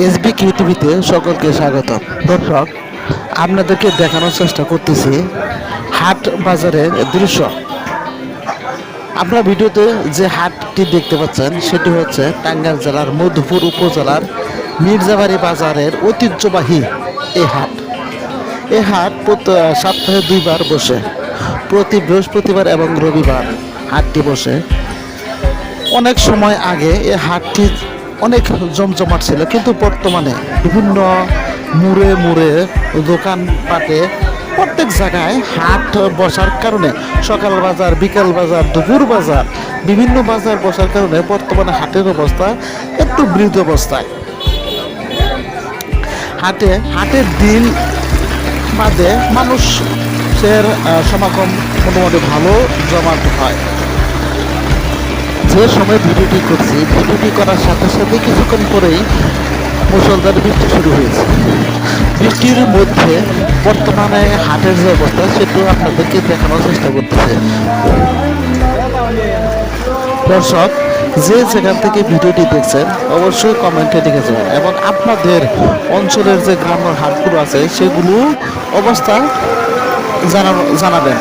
SB টিভিতে সকলকে স্বাগত। দর্শক, আপনাদেরকে দেখানোর চেষ্টা করতেছি হাট বাজারের দৃশ্য। আপনারা ভিডিওতে যে হাটটি দেখতে পাচ্ছেন সেটি হচ্ছে টাঙ্গাইল জেলার মধুপুর উপজেলার মির্জাবাড়ি বাজারের ঐতিহ্যবাহী এই হাট। এই হাট সপ্তাহে 2বার বসে, প্রতি বৃহস্পতিবার এবং রবিবার হাটটি বসে। অনেক সময় আগে এই হাটটি অনেক জমজমাট ছিল, কিন্তু বর্তমানে বিভিন্ন মুড়ে মুড়ে দোকানপাটে প্রত্যেক জায়গায় হাট বসার কারণে সকাল বাজার, বিকাল বাজার, দুপুর বাজার, বিভিন্ন বাজার বসার কারণে বর্তমানে হাটের অবস্থা একটু বৃদ্ধ অবস্থায়। হাটের দিন বাদে মানুষের সমাগম মোটামুটি ভালো জমাট হয়। যে সময় ভিডিওটি করছি, ভিডিওটি করার সাথে সাথে কিছুক্ষণ পরেই মুষলধার বৃষ্টি শুরু হয়েছে। বৃষ্টির মধ্যে বর্তমানে হাটের যে অবস্থা সেটাও আপনাদেরকে দেখানোর চেষ্টা করতেছে। দর্শক, যে যেখান থেকে ভিডিওটি দেখছেন অবশ্যই কমেন্টে লিখে যাবেন এবং আপনাদের অঞ্চলের যে গ্রামের হাটগুলো আছে সেগুলো অবস্থা জানাবেন।